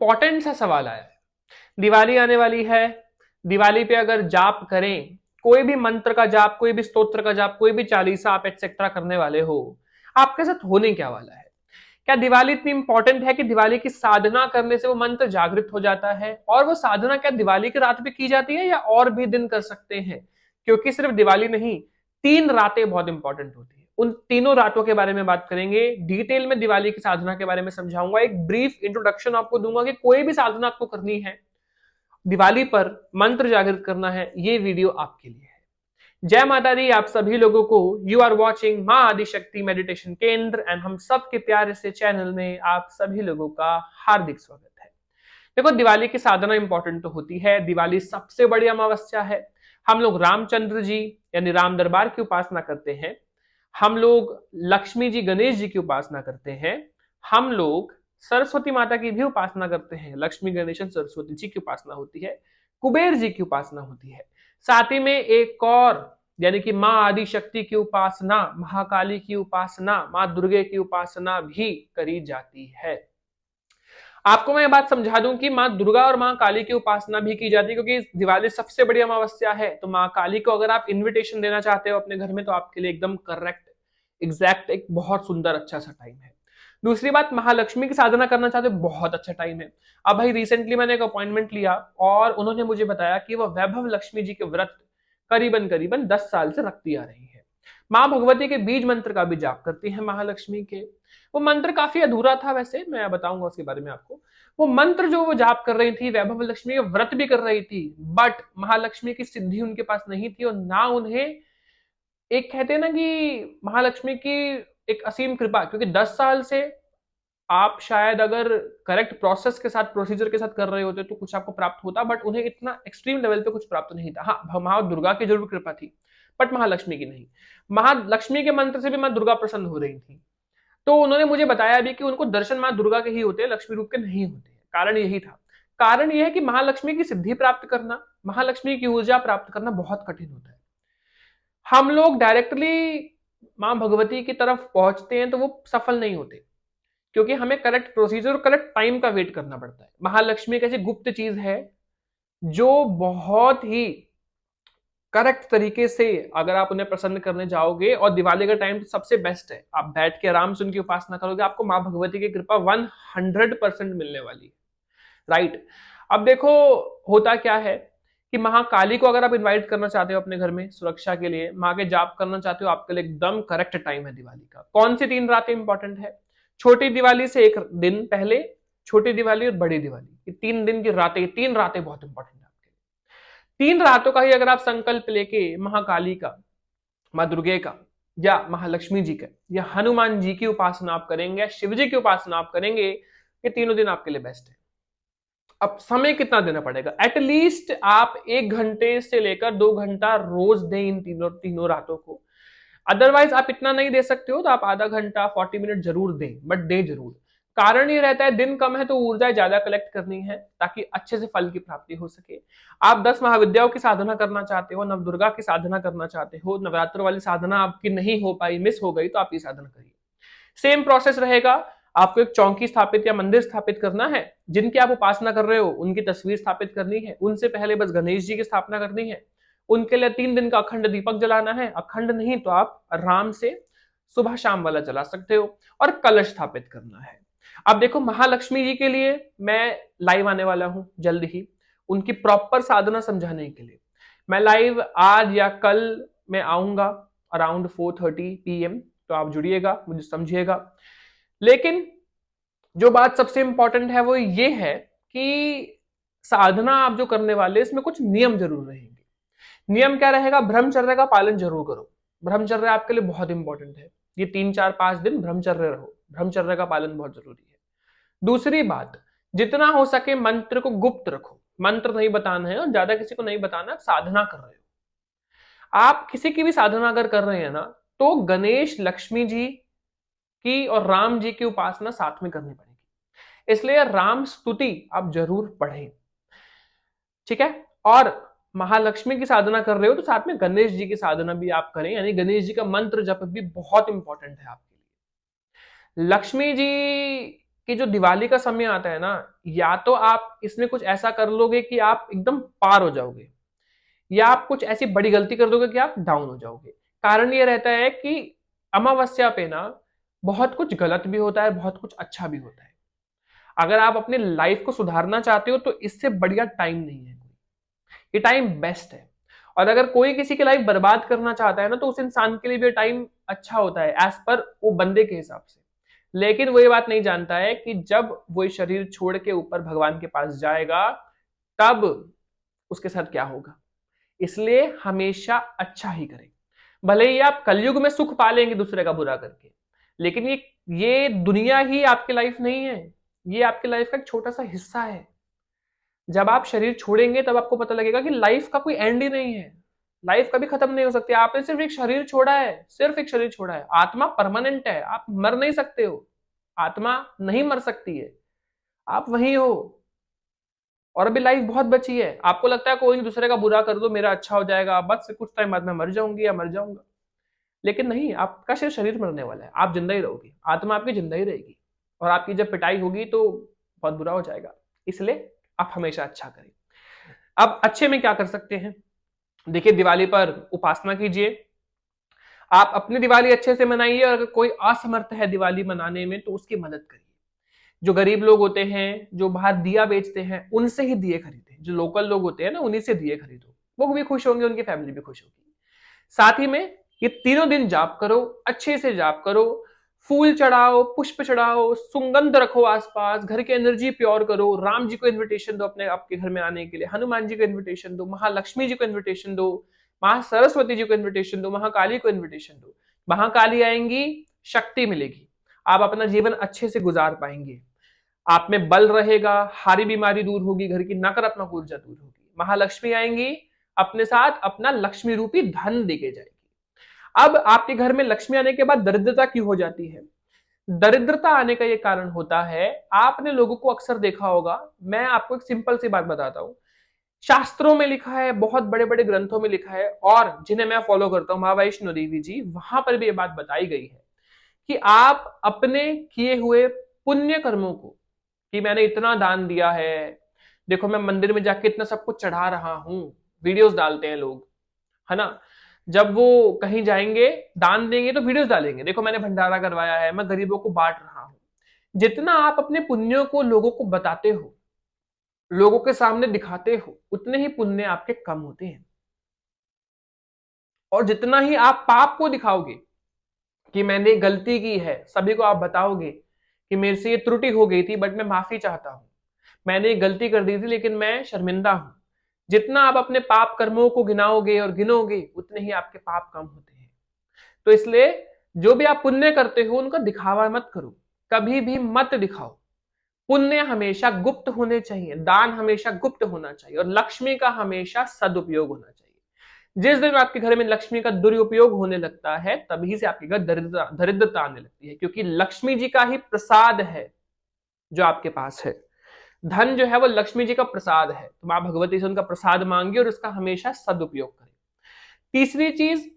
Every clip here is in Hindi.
इंपॉर्टेंट सा सवाल आया है। दिवाली आने वाली है, दिवाली पे अगर जाप करें, कोई भी मंत्र का जाप, कोई भी स्तोत्र का जाप, कोई भी चालीसा आप एक्सेट्रा करने वाले हो, आपके साथ होने क्या वाला है? क्या दिवाली इतनी इंपॉर्टेंट है कि दिवाली की साधना करने से वो मंत्र जागृत हो जाता है? और वो साधना क्या दिवाली की रात पे की जाती है या और भी दिन कर सकते हैं? क्योंकि सिर्फ दिवाली नहीं, 3 रातें बहुत इंपॉर्टेंट होती है। उन तीनों रातों के बारे में बात करेंगे, डिटेल में दिवाली की साधना के बारे में समझाऊंगा, एक ब्रीफ इंट्रोडक्शन आपको दूंगा कि कोई भी साधना आपको करनी है, दिवाली पर मंत्र जागृत करना है, ये वीडियो आपके लिए है। जय माता दी आप सभी लोगों को। यू आर वॉचिंग मां आदिशक्ति मेडिटेशन केंद्र एंड हम सबके प्यारे से चैनल में आप सभी लोगों का हार्दिक स्वागत है। देखो, दिवाली की साधना इंपॉर्टेंट तो होती है, दिवाली सबसे बड़ी अमावस्या है। हम लोग रामचंद्र जी यानी राम दरबार की उपासना करते हैं, हम लोग लक्ष्मी जी गणेश जी की उपासना करते हैं, हम लोग सरस्वती माता की भी उपासना करते हैं, लक्ष्मी गणेश सरस्वती जी की उपासना होती है, कुबेर जी की उपासना होती है, साथ ही में एक और यानी कि मां आदि शक्ति की उपासना, महाकाली की उपासना, मां दुर्गे की उपासना भी करी जाती है। आपको मैं ये बात समझा दूं कि मां दुर्गा और मां काली की उपासना भी की जाती है, क्योंकि दिवाली सबसे बड़ी अमावस्या है। तो मां काली को अगर आप इनविटेशन देना चाहते हो अपने घर में, तो आपके लिए एकदम करेक्ट, एग्जैक्ट, एक बहुत सुंदर अच्छा सा टाइम है। दूसरी बात, महालक्ष्मी की साधना करना चाहते हो, बहुत अच्छा टाइम है। अब भाई रिसेंटली मैंने एक अपॉइंटमेंट लिया और उन्होंने मुझे बताया कि वह वैभव लक्ष्मी जी के व्रत करीबन करीबन 10 साल से रखती आ रही है। मां भगवती के बीज मंत्र का भी जाप करती है महालक्ष्मी के। वो मंत्र काफी अधूरा था वैसे, मैं बताऊंगा उसके बारे में आपको। वो मंत्र जो वो जाप कर रही थी, वैभव लक्ष्मी के व्रत भी कर रही थी, बट महालक्ष्मी की सिद्धि उनके पास नहीं थी और ना उन्हें, एक कहते हैं ना कि महालक्ष्मी की एक असीम कृपा, क्योंकि 10 साल से आप शायद अगर करेक्ट प्रोसेस के साथ, प्रोसीजर के साथ कर रहे होते तो कुछ आपको प्राप्त होता, बट उन्हें इतना एक्सट्रीम लेवल पे कुछ प्राप्त नहीं था। हाँ, मां दुर्गा की जरूर कृपा थी, बट महालक्ष्मी की नहीं। महालक्ष्मी के मंत्र से भी मां दुर्गा प्रसन्न हो रही थी। तो उन्होंने मुझे बताया भी कि उनको दर्शन मां दुर्गा के ही होते हैं, लक्ष्मी रूप के नहीं होते हैं। कारण यही था। कारण यह है कि महालक्ष्मी की सिद्धि प्राप्त करना, महालक्ष्मी की ऊर्जा प्राप्त करना बहुत कठिन होता है। हम लोग डायरेक्टली मां भगवती की तरफ पहुंचते हैं तो वो सफल नहीं होते, क्योंकि हमें करेक्ट प्रोसीजर और करेक्ट टाइम का वेट करना पड़ता है। महालक्ष्मी एक ऐसी गुप्त चीज है जो बहुत ही करेक्ट तरीके से अगर आप उन्हें प्रसन्न करने जाओगे, और दिवाली का टाइम तो सबसे बेस्ट है, आप बैठ के आराम से उनकी उपासना करोगे, आपको मां भगवती की कृपा 100% मिलने वाली है। राइट। अब देखो, होता क्या है कि महाकाली को अगर आप इनवाइट करना चाहते हो अपने घर में सुरक्षा के लिए, माँ के जाप करना चाहते हो, आपके लिए एकदम करेक्ट टाइम है दिवाली का। कौन सी 3 रातें इंपॉर्टेंट है? छोटी दिवाली से एक दिन पहले, छोटी दिवाली और बड़ी दिवाली, ये 3 दिन की रातें, 3 रातें बहुत इंपॉर्टेंट है आपके लिए। 3 रातों का ही अगर आप संकल्प लेके महाकाली का, माँ दुर्गे का, या महालक्ष्मी जी का, या हनुमान जी की उपासना आप करेंगे, या शिव जी की उपासना आप करेंगे, ये तीनों दिन आपके लिए बेस्ट है। अब समय कितना देना पड़ेगा? एटलीस्ट आप 1 घंटे से लेकर 2 घंटा रोज दें इन तीनों तीनों रातों को। अदरवाइज आप इतना नहीं दे सकते हो तो आप आधा घंटा 40 मिनट जरूर दें, बट दें जरूर। कारण ये रहता है, दिन कम है तो ऊर्जा ज्यादा कलेक्ट करनी है ताकि अच्छे से फल की प्राप्ति हो सके। आप 10 महाविद्याओं की साधना करना चाहते हो, नवदुर्गा की साधना करना चाहते हो, नवरात्र वाली साधना आपकी नहीं हो पाई, मिस हो गई, तो आप ये साधना करिए। सेम प्रोसेस रहेगा। आपको एक चौकी स्थापित या मंदिर स्थापित करना है, जिनकी आप उपासना कर रहे हो उनकी तस्वीर स्थापित करनी है, उनसे पहले बस गणेश जी की स्थापना करनी है। उनके लिए 3 दिन का अखंड दीपक जलाना है, अखंड नहीं तो आप आराम से सुबह शाम वाला जला सकते हो, और कलश स्थापित करना है। अब देखो, महालक्ष्मी जी के लिए मैं लाइव आने वाला हूं जल्द ही, उनकी प्रॉपर साधना समझाने के लिए। मैं लाइव आज या कल मैं आऊंगा अराउंड 4:30 PM, तो आप जुड़िएगा, मुझे समझिएगा। लेकिन जो बात सबसे इंपॉर्टेंट है वो ये है कि साधना आप जो करने वाले, इसमें कुछ नियम जरूर रहेंगे। नियम क्या रहेगा? ब्रह्मचर्य का पालन जरूर करो। ब्रह्मचर्य आपके लिए बहुत इंपॉर्टेंट है। ये 3 4 5 दिन ब्रह्मचर्य रहो, ब्रह्मचर्य का पालन बहुत जरूरी है। दूसरी बात, जितना हो सके मंत्र को गुप्त रखो। मंत्र नहीं बताना है और ज्यादा किसी को नहीं बताना। साधना कर रहे हो आप, किसी की भी साधना अगर कर रहे हैं ना, तो गणेश, लक्ष्मी जी की और राम जी की उपासना साथ में करनी पड़ेगी। इसलिए राम स्तुति आप जरूर पढ़ें, ठीक है? और महालक्ष्मी की साधना कर रहे हो तो साथ में गणेश जी की साधना भी आप करें, यानी गणेश जी का मंत्र जप भी बहुत इंपॉर्टेंट है आपके लिए। लक्ष्मी जी कि जो दिवाली का समय आता है ना, या तो आप इसमें कुछ ऐसा कर लोगे कि आप एकदम पार हो जाओगे, या आप कुछ ऐसी बड़ी गलती कर दोगे कि आप डाउन हो जाओगे। कारण ये रहता है कि अमावस्या पे ना बहुत कुछ गलत भी होता है, बहुत कुछ अच्छा भी होता है। अगर आप अपने लाइफ को सुधारना चाहते हो तो इससे बढ़िया टाइम नहीं है, ये टाइम बेस्ट है। और अगर कोई किसी की लाइफ बर्बाद करना चाहता है ना, तो उस इंसान के लिए भी टाइम अच्छा होता है एज पर वो बंदे के हिसाब से। लेकिन वो ये बात नहीं जानता है कि जब वो शरीर छोड़ के ऊपर भगवान के पास जाएगा, तब उसके साथ क्या होगा। इसलिए हमेशा अच्छा ही करें। भले ही आप कलयुग में सुख पा लेंगे दूसरे का बुरा करके, लेकिन ये दुनिया ही आपकी लाइफ नहीं है, ये आपकी लाइफ का एक छोटा सा हिस्सा है। जब आप शरीर छोड़ेंगे तब आपको पता लगेगा कि लाइफ का कोई एंड ही नहीं है, लाइफ कभी खत्म नहीं हो सकती। आपने सिर्फ एक शरीर छोड़ा है, सिर्फ एक शरीर छोड़ा है। आत्मा परमानेंट है, आप मर नहीं सकते हो, आत्मा नहीं मर सकती है, आप वही हो। और अभी लाइफ बहुत बची है। आपको लगता है कोई नहीं, दूसरे का बुरा कर दो मेरा अच्छा हो जाएगा, बस कुछ टाइम बाद मैं मर जाऊंगी या मर जाऊंगा। लेकिन नहीं, आपका सिर्फ शरीर मरने वाला है, आप जिंदा ही रहोगे, आत्मा आपकी जिंदा ही रहेगी। और आपकी जब पिटाई होगी तो बहुत बुरा हो जाएगा। इसलिए आप हमेशा अच्छा करें। अब अच्छे में क्या कर सकते हैं, देखिए दिवाली पर उपासना कीजिए। आप अपनी दिवाली अच्छे से मनाइए, और अगर कोई असमर्थ है दिवाली मनाने में तो उसकी मदद करिए। जो गरीब लोग होते हैं, जो बाहर दिया बेचते हैं, उनसे ही दिए खरीदे। जो लोकल लोग होते हैं ना, उन्हीं से दिए खरीदो, वो भी खुश होंगे, उनकी फैमिली भी खुश होगी। साथ ही में ये तीनों दिन जाप करो, अच्छे से जाप करो, फूल चढ़ाओ, पुष्प चढ़ाओ, सुगंध रखो आसपास, घर की एनर्जी प्योर करो। राम जी को इन्विटेशन दो अपने आपके घर में आने के लिए, हनुमान जी को इन्विटेशन दो, महालक्ष्मी जी को इन्विटेशन दो, महासरस्वती जी को इन्विटेशन दो, महाकाली को इन्विटेशन दो। महाकाली आएंगी, शक्ति मिलेगी, आप अपना जीवन अच्छे से गुजार पाएंगे, आप में बल रहेगा, हारी बीमारी दूर होगी, घर की नकारात्मक ऊर्जा दूर होगी। महालक्ष्मी आएंगी, अपने साथ अपना लक्ष्मी रूपी धन देके जाएगी। अब आपके घर में लक्ष्मी आने के बाद दरिद्रता क्यों हो जाती है? दरिद्रता आने का यह कारण होता है, आपने लोगों को अक्सर देखा होगा, मैं आपको एक सिंपल सी बात बताता हूं। शास्त्रों में लिखा है, बहुत बड़े बड़े ग्रंथों में लिखा है, और जिन्हें मैं फॉलो करता हूं, महावैष्णो देवी जी, वहां पर भी यह बात बताई गई है कि आप अपने किए हुए पुण्य कर्मों को, कि मैंने इतना दान दिया है, देखो मैं मंदिर में जाके इतना सब कुछ चढ़ा रहा हूं, वीडियोस डालते हैं लोग, है ना। जब वो कहीं जाएंगे दान देंगे तो वीडियोस डालेंगे, देखो मैंने भंडारा करवाया है, मैं गरीबों को बांट रहा हूं। जितना आप अपने पुण्यों को लोगों को बताते हो, लोगों के सामने दिखाते हो, उतने ही पुण्य आपके कम होते हैं। और जितना ही आप पाप को दिखाओगे कि मैंने गलती की है, सभी को आप बताओगे कि मेरे से ये त्रुटि हो गई थी बट मैं माफी चाहता हूं, मैंने एक गलती कर दी थी लेकिन मैं शर्मिंदा हूं, जितना आप अपने पाप कर्मों को गिनाओगे और गिनोगे, उतने ही आपके पाप कम होते हैं। तो इसलिए जो भी आप पुण्य करते हो उनका दिखावा मत करो, कभी भी मत दिखाओ। पुण्य हमेशा गुप्त होने चाहिए, दान हमेशा गुप्त होना चाहिए, और लक्ष्मी का हमेशा सदुपयोग होना चाहिए। जिस दिन आपके घर में लक्ष्मी का दुरुपयोग होने लगता है, तभी से आपके घर दरिद्रता आने लगती है, क्योंकि लक्ष्मी जी का ही प्रसाद है जो आपके पास है। धन जो है वो लक्ष्मी जी का प्रसाद है, तो मां भगवती से उनका प्रसाद मांगिए और उसका हमेशा सदुपयोग करें। तीसरी चीज,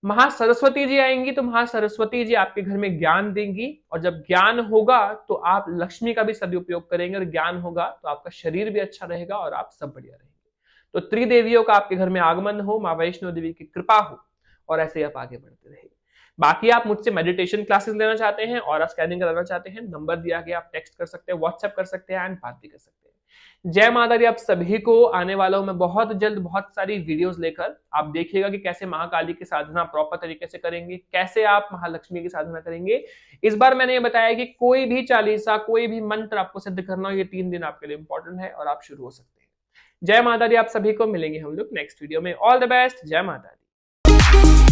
महासरस्वती जी आएंगी तो महासरस्वती जी आपके घर में ज्ञान देंगी, और जब ज्ञान होगा तो आप लक्ष्मी का भी सदुपयोग करेंगे, और ज्ञान होगा तो आपका शरीर भी अच्छा रहेगा और आप सब बढ़िया रहेंगे। तो त्रिदेवियों का आपके घर में आगमन हो, मां वैष्णो देवी की कृपा हो, और ऐसे ही आप आगे बढ़ते रहिए। बाकी आप मुझसे मेडिटेशन क्लासेस लेना चाहते हैं और स्कैनिंग कराना चाहते हैं, नंबर दिया गया, आप टेक्स्ट कर सकते हैं, व्हाट्सएप कर सकते हैं एंड बात भी कर सकते हैं। जय माता दी आप सभी को। आने वाला हूं मैं बहुत जल्द बहुत सारी वीडियोस लेकर, आप देखिएगा कि कैसे महाकाली की साधना प्रॉपर तरीके से करेंगे, कैसे आप महालक्ष्मी की साधना करेंगे। इस बार मैंने ये बताया कि कोई भी चालीसा, कोई भी मंत्र आपको सिद्ध करना हो, ये 3 दिन आपके लिए इंपॉर्टेंट है और आप शुरू हो सकते हैं। जय माता दी आप सभी को। मिलेंगे हम लोग नेक्स्ट वीडियो में। All the best. जय माता दी।